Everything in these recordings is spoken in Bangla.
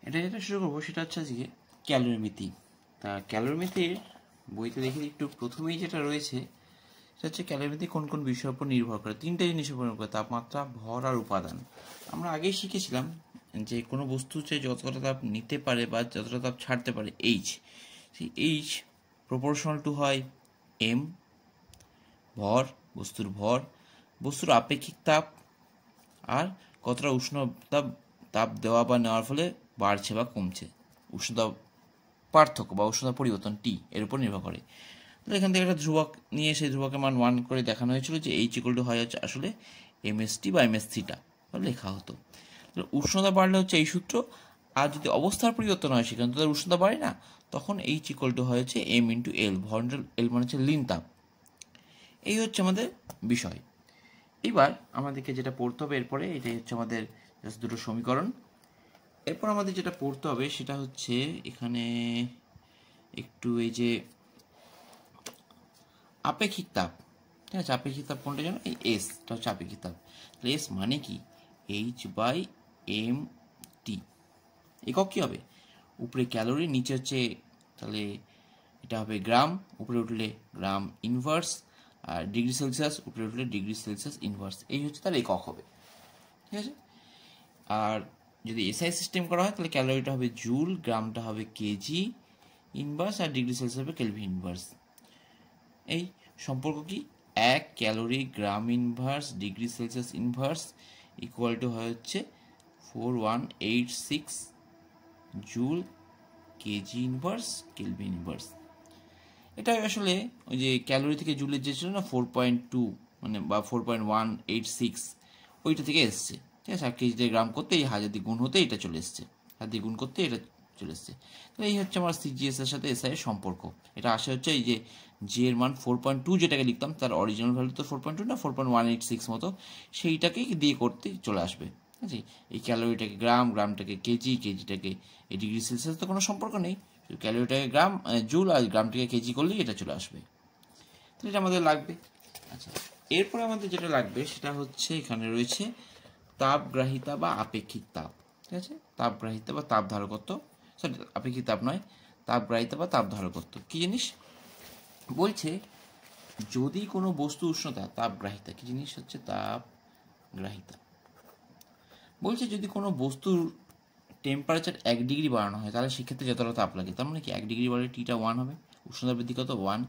এটা যেটা শুরু করবো সেটা হচ্ছে আজকে ক্যালোরিমিতি। তা ক্যালোরিমিতির বইতে দেখি একটু প্রথমেই যেটা রয়েছে সেটা হচ্ছে ক্যালোরিমিতি কোন কোন বিষয়ের উপর নির্ভর করে। তিনটে জিনিসের উপর নির্ভর করে: তাপমাত্রা, ভর আর উপাদান। আমরা আগেই শিখেছিলাম যে কোনো বস্তু যে যতটা তাপ নিতে পারে বা যতটা তাপ ছাড়তে পারে এইচ, সেই এইচ প্রপোর্শনাল টু হয় এম, ভর, বস্তুর আপেক্ষিক তাপ, আর কতটা উষ্ণতা তাপ দেওয়া বা নেওয়ার ফলে বাড়ছে বা কমছে, উষ্ণতা পার্থক্য বা উষ্ণতা পরিবর্তন টি এর উপর নির্ভর করে। তো এখান থেকে একটা ধ্রুবক নিয়ে সেই ধ্রুবকের মান 1 করে দেখানো হয়েছিল যে এইচ ইকুয়াল টু হয় হচ্ছে আসলে এমএসটি বা এমএস থিটা লেখা হতো। উষ্ণতা বাড়লে হচ্ছে এই সূত্র, আর যদি অবস্থার পরিবর্তন হয় সেখানে তো তার উষ্ণতা বাড়ে না, তখন এইচ ইকুয়াল টু হয় হচ্ছে এম ইন্টু এল, ভর এল মানে হচ্ছে লিন তাপ। এই হচ্ছে আমাদের বিষয়। এবার আমাদেরকে যেটা পড়তে হবে এরপরে, এটাই হচ্ছে আমাদের দুটো সমীকরণ। এরপর আমাদের যেটা পড়তে হবে সেটা হচ্ছে এখানে একটু এই যে আপেক্ষিক তাপ, ঠিক আছে? আপেক্ষিক তাপ কোনটা জানো? এই এসটা হচ্ছে আপেক্ষিক তাপ। তাহলে এস মানে কি? H by M T. একক কী হবে? উপরে ক্যালোরি, নিচে হচ্ছে, তাহলে এটা হবে গ্রাম, উপরে উঠলে গ্রাম ইনভার্স, আর ডিগ্রি সেলসিয়াস উপরে উঠলে ডিগ্রি সেলসিয়াস ইনভার্স। এই হচ্ছে তার একক হবে, ঠিক আছে? আর যদি এসআই সিস্টেম করা হয় তাহলে ক্যালোরিটা হবে জুল, গ্রামটা হবে কেজি ইনভার্স, আর ডিগ্রি সেলসিয়াস হবে কেলভিন ইনভার্স। এই সম্পর্ক কি? 1 calorie gram inverse degree Celsius inverse equal to হয় হচ্ছে 4186 joule KG inverse kelvin inverse. এটা আসলে ওই যে ক্যালোরি থেকে জুলের যে ছিল না 4.2 মানে বা 4.186, ওইটা থেকে এসছে, ঠিক আছে? আর কেজিতে গ্রাম করতে এই 1000 দিয়ে গুণ হতে এটা চলে এসছে, 1000 দিয়ে গুণ করতে এটা চলে এসছে। তো এই হচ্ছে আমার সিজিএস এর সাথে এসআই এর সম্পর্ক। এটা আসে হচ্ছে এই যে জি এর মান 4.2 যেটাকে লিখতাম তার অরিজিনাল ভ্যালু তো 4.2 না 4.186 মতো, সেইটাকেই দিয়ে করতে চলে আসবে, ঠিক আছে? এই ক্যালোরিটাকে গ্রাম, গ্রামটাকে কেজি, কেজিটাকে এই ডিগ্রি সেলসিয়াস তো কোনো সম্পর্ক নেই, ক্যালোরিটাকে গ্রাম জুল আর গ্রামটাকে কেজি করলেই এটা চলে আসবে। তো এটা আমাদের লাগবে। আচ্ছা, এরপরে আমাদের যেটা লাগবে সেটা হচ্ছে এখানে রয়েছে তাপগ্রাহিতা বা আপেক্ষিক তাপ, ঠিক আছে? তাপগ্রাহিতা বা তাপ ধারকত্ব, সরি আপেক্ষিক তাপ নয়, তাপগ্রাহিতা বা তাপ ধারকত্ব কি জিনিস বলছে? যদি কোনো বস্তু উষ্ণতা, তাপগ্রাহিতা কি জিনিস হচ্ছে তাপগ্রাহিতা, বলছে যদি কোনো বস্তুর টেম্পারেচার 1 ডিগ্রি বাড়ানো হয় তাহলে সেক্ষেত্রে যতটা তাপ লাগে, তার মানে কি 1 ডিগ্রি বাড়লে টিটা 1 হবে, উষ্ণতা বৃদ্ধি কত 1,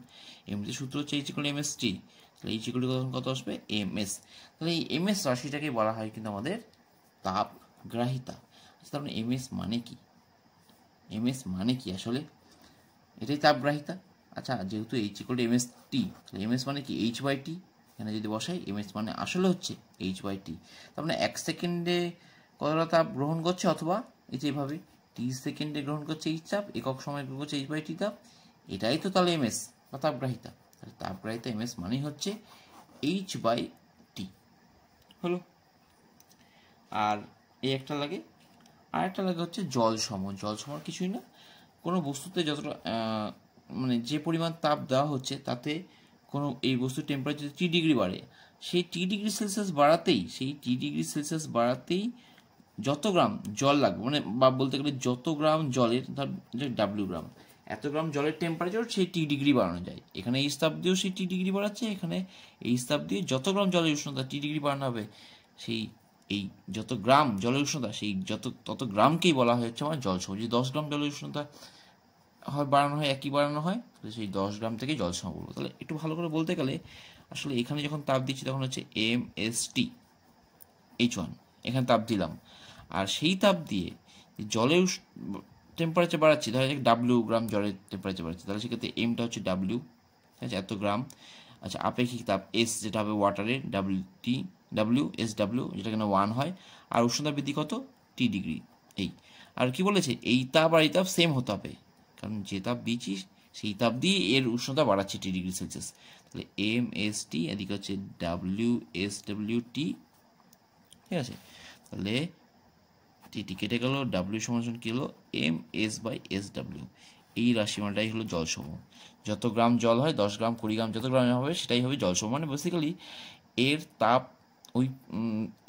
এমনিতে সূত্র হচ্ছে এইচ ইকুয়াল এমএস টি, তাহলে এইচ ইকুয়াল কত আসবে এমএস। তাহলে এই এমএস রাশিটাকে বলা হয় কিন্তু আমাদের তাপগ্রাহিতা। আচ্ছা, তার মানে এমএস মানে কি? এমএস মানে কি আসলে? এটাই তাপগ্রাহিতা। আচ্ছা, যেহেতু এইচ ইকুয়াল এমএস টি, তাহলে এমএস মানে কি এইচ বাই টি, এখানে যদি বসাই এমএস মানে আসলে হচ্ছে এইচ বাই টি। তার মানে 1 সেকেন্ডে কতটা তাপ গ্রহণ করছে, অথবা এই যে এভাবে টি সেকেন্ডে গ্রহণ করছে এইচ তাপ, একক সময় গ্রহণ করছে এইচ বাই টি তাপ, এটাই তো তাহলে এমএস বা তাপগ্রাহিতা। তাহলে তাপগ্রাহিতা এমএস মানেই হচ্ছে এইচ বাই টি হলো। আর এই একটা লাগে, আর একটা লাগে হচ্ছে জল সম। জল সম কিছুই না, কোনো বস্তুতে যতটা মানে যে পরিমাণ তাপ দেওয়া হচ্ছে তাতে কোনো এই বস্তুর টেম্পারেচার টি ডিগ্রি বাড়ে, সেই টি ডিগ্রি সেলসিয়াস বাড়াতেই যত গ্রাম জল লাগবে, মানে বা বলতে গেলে যত গ্রাম জলের, ধর ডাব্লিউ গ্রাম, এত গ্রাম জলের টেম্পারেচার সেই টি ডিগ্রি বাড়ানো যায়। এখানে এই তাপ দিয়েও সেই টি ডিগ্রি বাড়াচ্ছে, এখানে এই তাপ দিয়ে যত গ্রাম জলের উষ্ণতা টি ডিগ্রি বাড়ানো হবে, সেই এই যত গ্রাম জলের উষ্ণতা সেই তত গ্রামকেই বলা হচ্ছে আমার জল সম। যদি 10 গ্রাম জলের উষ্ণতা হয় বাড়ানো হয়, একই বাড়ানো হয়, তাহলে সেই 10 গ্রাম থেকে জল সম বলবো। তাহলে একটু ভালো করে বলতে গেলে আসলে এখানে যখন তাপ দিচ্ছি তখন হচ্ছে এম এস টি H1, এখানে তাপ দিলাম, আর সেই তাপ দিয়ে জলের টেম্পারেচার বাড়াচ্ছি, ধরো ডাব্লিউ গ্রাম জলের টেম্পারেচার বাড়াচ্ছি, তাহলে সেক্ষেত্রে এমটা হচ্ছে ডাব্লিউ, ঠিক আছে, এত গ্রাম। আচ্ছা, আপেক্ষিক তাপ এস যেটা হবে ওয়াটারের ডাব্লিউ এস ডাব্লিউ, যেটা কিনা 1 হয়, আর উষ্ণতা বৃদ্ধি কত টি ডিগ্রি। এই আর কি বলেছে, এই তাপ আর এই তাপ সেম হতে হবে, কারণ যে তাপ দিচ্ছি সেই তাপ দিয়ে এর উষ্ণতা বাড়াচ্ছে টি ডিগ্রি সেলসিয়াস। তাহলে এম এস টি এদিকে হচ্ছে ডাব্লিউ এস ডাব্লিউ টি, ঠিক আছে? তাহলে টি কেটে গেল, ডাব্লিউ সমান কি হলো M S by S W. এই রাশিমানটাই হলো জলসমূহ। যত গ্রাম জল হয় 10 গ্রাম 20 গ্রাম যত গ্রাম হবে সেটাই হবে জলসমূহ। মানে বেসিক্যালি এর তাপ ওই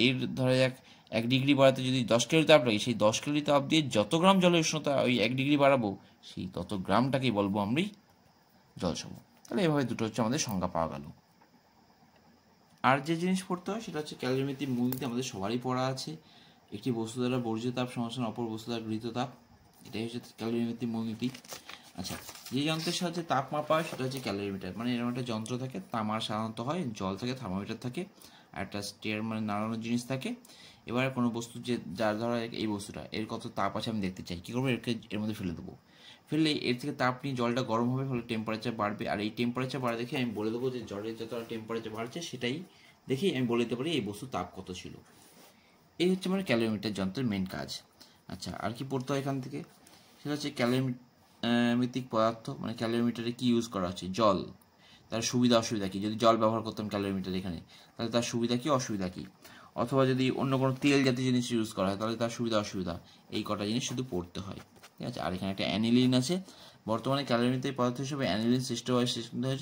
এর ধরা যাক 1 ডিগ্রি বাড়াতে যদি 10 ক্যালোরি তাপ লাগে, সেই 10 ক্যালোরি তাপ দিয়ে যত গ্রাম জলের উষ্ণতা ওই 1 ডিগ্রি বাড়াবো, সেই তত গ্রামটাকেই বলবো আমরা জলসম। তাহলে এভাবে দুটো হচ্ছে আমাদের সংজ্ঞা পাওয়া গেল। আর যে জিনিস পড়তে হয় সেটা হচ্ছে ক্যালোরিমেট্রিক মূলনীতি, আমাদের সবারই পড়া আছে। একটি বস্তু দ্বারা বর্জিত তাপ সমান অপর বস্তু দ্বারা গৃহীত তাপ, এটাই হচ্ছে ক্যালোরিমেট্রিক মূলনীতি। আচ্ছা, যে যন্ত্রের সাহায্যে তাপ মাপা হয় সেটা হচ্ছে ক্যালোরিমিটার। মানে এরকম একটা যন্ত্র থাকে, তামার সাধারণত হয়, জল থাকে, থার্মোমিটার থাকে, আর একটা স্টেয়ার মানে নাড়ানোর জিনিস থাকে। এবার কোনো বস্তু যে যার ধরা এই বস্তুটা এর কত তাপ আছে আমি দেখতে চাই, কী করবো, এর মধ্যে ফেলে দেবো। ফেললে এর থেকে তাপ নিয়ে জলটা গরম হবে, ফলে টেম্পারেচার বাড়বে। আর এই টেম্পারেচার বাড়া দেখে আমি বলে দেবো যে জলের যতটা টেম্পারেচার বাড়ছে সেটাই দেখেই আমি বলে দিতে পারি এই বস্তুর তাপ কত ছিল। এই হচ্ছে মানে ক্যালোরিমিটার যন্ত্রের মেন কাজ। আচ্ছা, আর কি পড়তে হয় এখান থেকে, সেটা হচ্ছে ক্যালোরিমিত্রিক পদার্থ, মানে ক্যালোরিমিটারে কি ইউজ করা হচ্ছে, জল, তার সুবিধা অসুবিধা কী। যদি জল ব্যবহার করতাম ক্যালোরিমিটার এখানে, তাহলে তার সুবিধা কী অসুবিধা কী। অথবা যদি অন্য কোনো তেল জাতীয় জিনিস ইউজ করা হয় তাহলে তার সুবিধা অসুবিধা, এই কটা জিনিস শুধু পড়তে হয়, ঠিক আছে। আর এখানে একটা অ্যানিলিন আছে। বর্তমানে ক্যালোরিমিত্রিক পদার্থ হিসেবে অ্যানিলিন সৃষ্টি হয়েছে।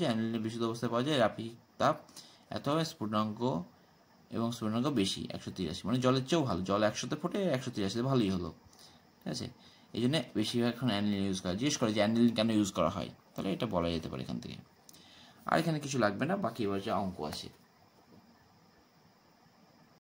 অ্যানিলিনের বিশুদ্ধ অবস্থায় পাওয়া যায়, আপেক্ষিক তাপ এত হয়, স্ফুটনাঙ্ক এবং স্ফুটনাঙ্ক বেশি 183, মানে জলের চেয়েও ভালো। জল 100-তে ফোটে, 183 ভালোই হলো, ঠিক আছে। এই জন্য বেশিরভাগ এখন অ্যানিলিন ইউজ করা। জিজ্ঞেস করে যে অ্যানিলিন কেন ইউজ করা হয়, তাহলে এটা বলা যেতে পারে এখান থেকে। আর এখানে কিছু লাগবে না, বাকি এবার যে অঙ্ক আছে।